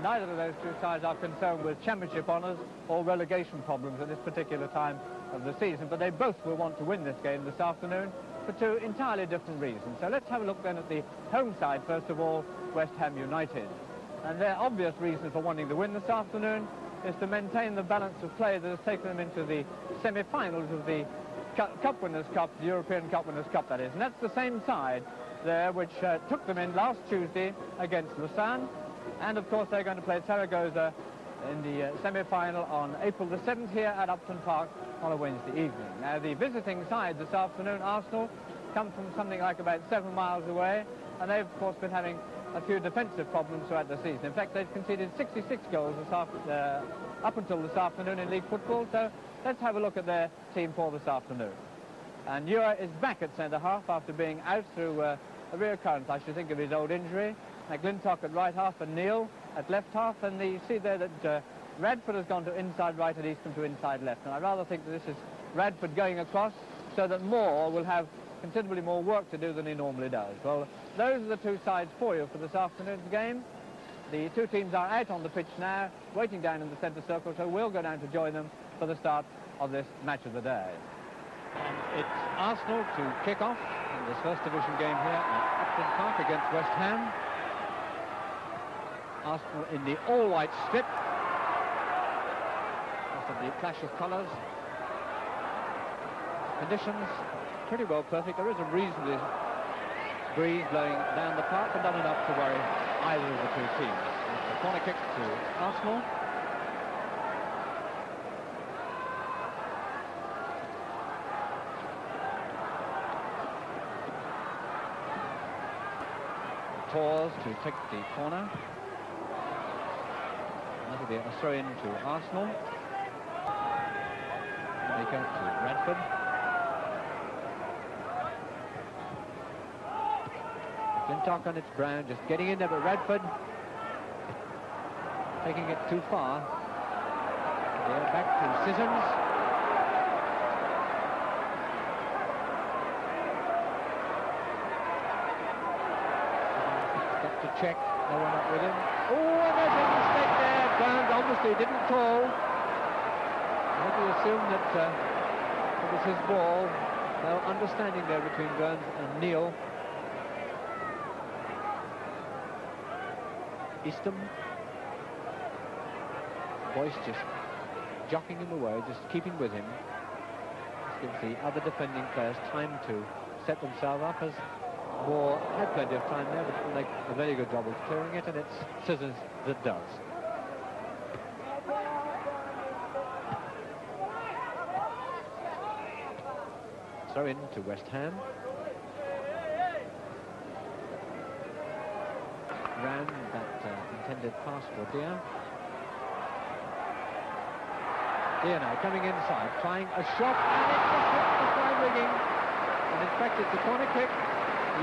neither of those two sides are concerned with championship honours or relegation problems at this particular time of the season, but they both will want to win this game this afternoon for two entirely different reasons. So let's have a look then at the home side, first of all, West Ham United. And their obvious reason for wanting to win this afternoon is to maintain the balance of play that has taken them into the semi-finals of the Cup Winners' Cup, the European Cup Winners' Cup, that is. And that's the same side there which took them in last Tuesday against Lausanne. And, of course, they're going to play Zaragoza in the semi-final on April the 7th here at Upton Park on a Wednesday evening. Now, the visiting side this afternoon, Arsenal, come from something like about 7 miles away, and they've, of course, been having a few defensive problems throughout the season. In fact, they've conceded 66 goals up until this afternoon in league football, so let's have a look at their team for this afternoon. And Ewer is back at centre-half after being out through a reoccurrence, I should think, of his old injury. McGlintock at right half and Neil at left half, and you see there that Radford has gone to inside right and Eastham to inside left. And I rather think that this is Radford going across so that Moore will have considerably more work to do than he normally does. Well, those are the two sides for you for this afternoon's game. The two teams are out on the pitch now, waiting down in the centre circle, so we'll go down to join them for the start of this match of the day. And it's Arsenal to kick off in this first division game here at Upton Park against West Ham. Arsenal in the all-white strip. After the clash of colours. Conditions pretty well perfect. There is a reasonably breeze blowing down the park, but not enough to worry either of the two teams. It's a corner kick to Arsenal. Pause to take the corner. That'll be a throw-in to Arsenal. Baker to Radford. McGlintock on its brown, just getting in there, but Radford taking it too far. There, back to Sissons. Got to check, no one up with him. Oh, and there's a mistake there. Burns obviously didn't call. I think he assumed that it was his ball. No understanding there between Burns and Neil. Eastham. Boyce just jockeying him away, just keeping with him. This gives the other defending players time to set themselves up, as Moore had plenty of time there, but will make a very good job of clearing it, and it's Scissors that does. Throw in to West Ham. Ran that intended pass for Deer. Deer now coming inside, trying a shot, and it's just hit the side rigging. And in fact, it's a corner kick.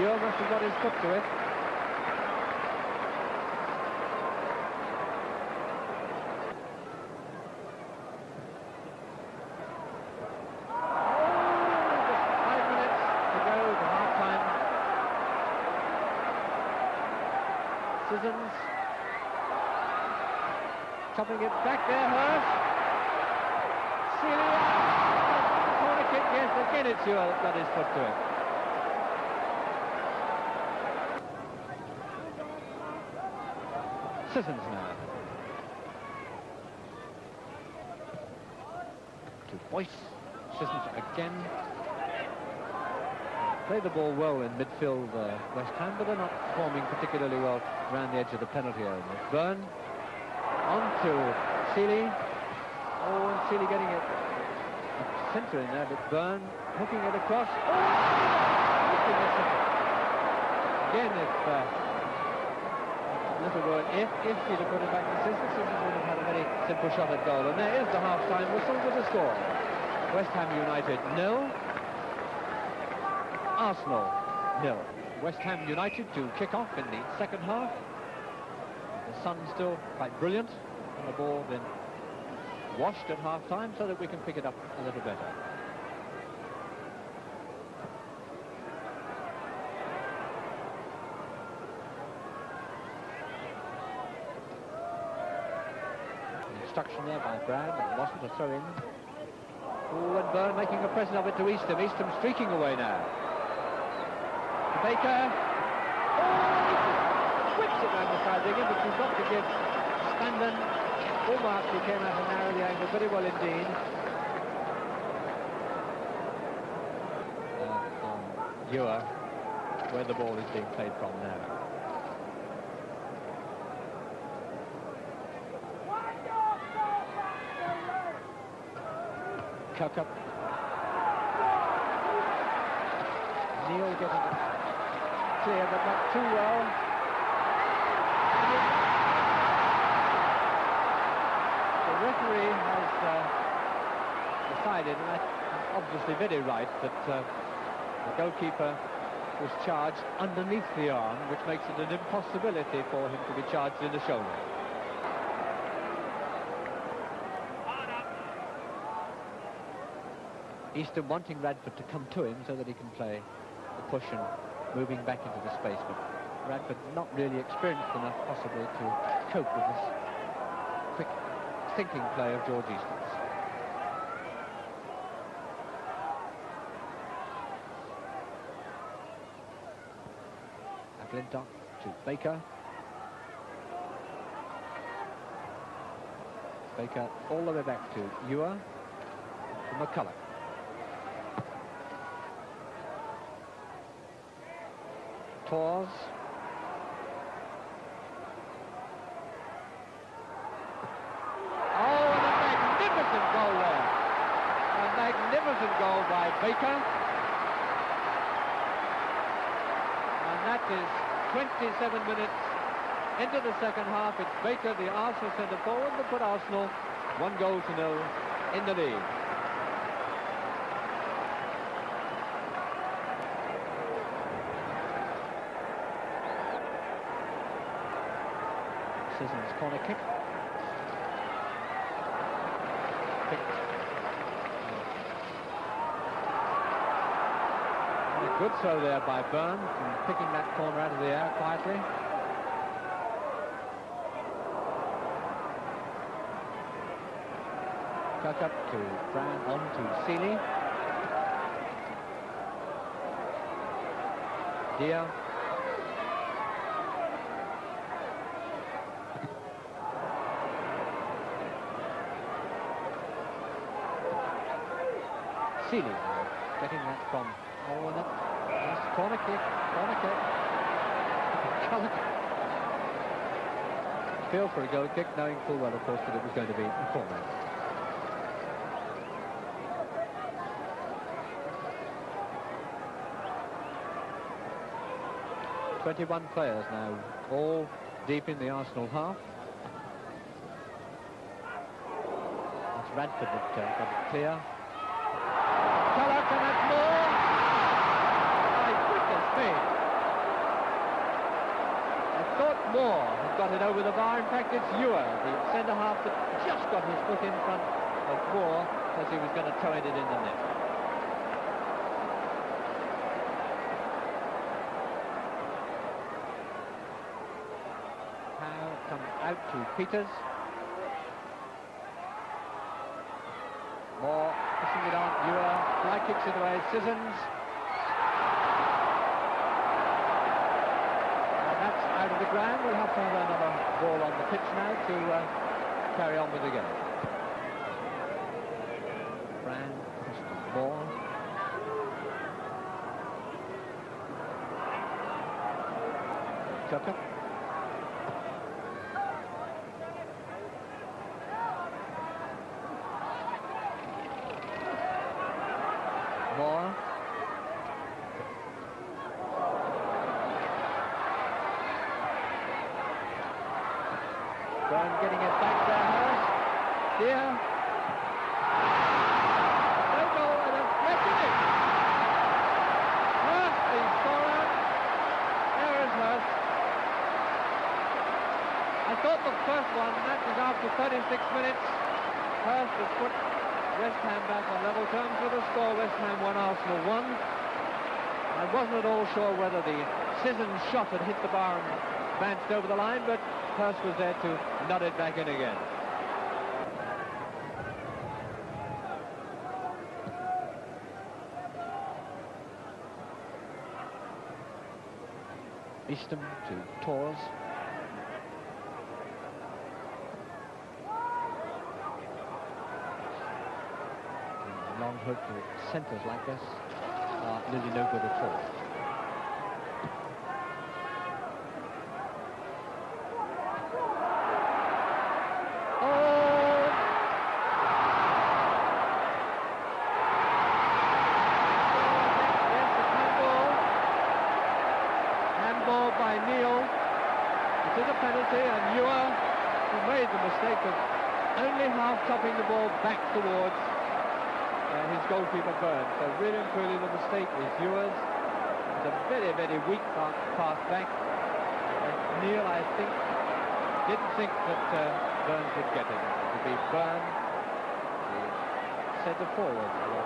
Ewer must have got his foot to it. Sissons chopping it back there, Hurst. Celia, corner kick, yes, again it's Ewer that got his foot to it. Sissons now. To Boyce. Sissons again. Play the ball well in midfield, West Ham, but they're not performing particularly well around the edge of the penalty area. Byrne on to Seeley. Oh, and Seeley getting it centre in there, but Byrne hooking it across. Oh! Again, if little word, if he'd have put it back to Scissors, Scissors would have had a very simple shot at goal. And there is the half-time whistle with the score. West Ham United 0. Arsenal 0. West Ham United to kick off in the second half. The sun's still quite brilliant, and the ball been washed at half-time so that we can pick it up a little better. obstruction there by Brand. It wasn't a throw-in. Oh, and Byrne making a present of it to Eastham. Eastham streaking away now. Baker. Oh, whips it round the side again, but you've got to give Spandon full marks. He came out and narrowed the angle very well indeed. Ewer, where the ball is being played from now. Kirkup. Neil getting it clear, but not too well. The referee has decided, and that's obviously very right, that the goalkeeper was charged underneath the arm, which makes it an impossibility for him to be charged in the shoulder. Eastham wanting Radford to come to him so that he can play the push and moving back into the space, but Radford not really experienced enough possibly to cope with this quick thinking play of George Easton's. McClintock to Baker. Baker all the way back to Ewer, to McCulloch. Tors. Oh, and a magnificent goal there. A magnificent goal by Baker. And that is 27 minutes into the second half. It's Baker, the Arsenal centre forward, that put Arsenal 1-0 in the lead. Sisson's corner kick. And a good throw there by Byrne, picking that corner out of the air quietly. Kirkup to Brown, on to Seeley. Dia. Seeley getting that from Owen. Nice corner kick. Feel for a goal kick, knowing full well, of course, that it was going to be a corner. "21 players now, all deep in the Arsenal half. That's Radford that got it clear. Tulloch, and that's more. My goodness me. I thought Moore had got it over the bar. In fact, it's Ewer, the centre-half, that just got his foot in front of Moore as he was going to toe it in the net. Howe comes out to Peters. Moore pushing it on. Ewer fly kicks it away. Sissons. And that's out of the ground. We'll have to have another ball on the pitch now to carry on with the game. Brand, Moore. Kirkup. Moore. Byrne getting it back there, Harris. Here. No goal, and a it. Hurst, the scorer. There is Hurst. I thought the first one, that was after 36 minutes. Hurst has put West Ham back on level terms with a score. West Ham 1, Arsenal 1. I wasn't at all sure whether the Sissons shot had hit the bar and bounced over the line, but Hurst was there to nod it back in again. Eastham to Tors. Long hook to centres like this are nearly no good at all. By Neil. It is a penalty, and Ewer, who made the mistake of only half topping the ball back towards his goalkeeper Byrne. So really and truly the mistake is Ewer's. It was a very, very weak pass back. And Neil, I think, didn't think that Burns would get it. It would be Byrne, the centre forward of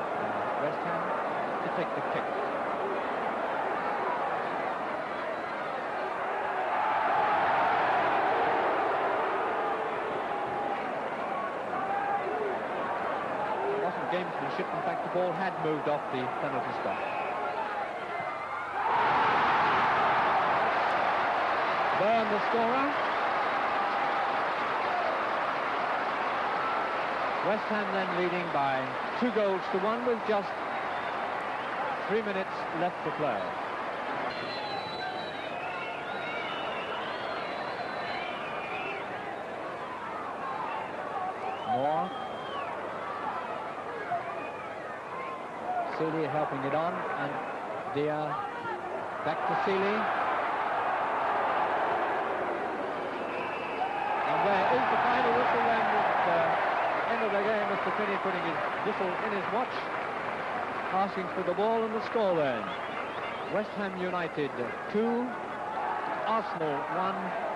West Ham, to take the kick. Gamesmanship. In fact, the ball had moved off the penalty spot. Byrne, the scorer. West Ham then leading by 2-1 with just 3 minutes left to play. Moore. Seeley helping it on, and Dia back to Seeley. And where is the final whistle then at the end of the game? Mr. Finney putting his whistle in his watch, asking for the ball, and the score then. West Ham United 2, Arsenal 1.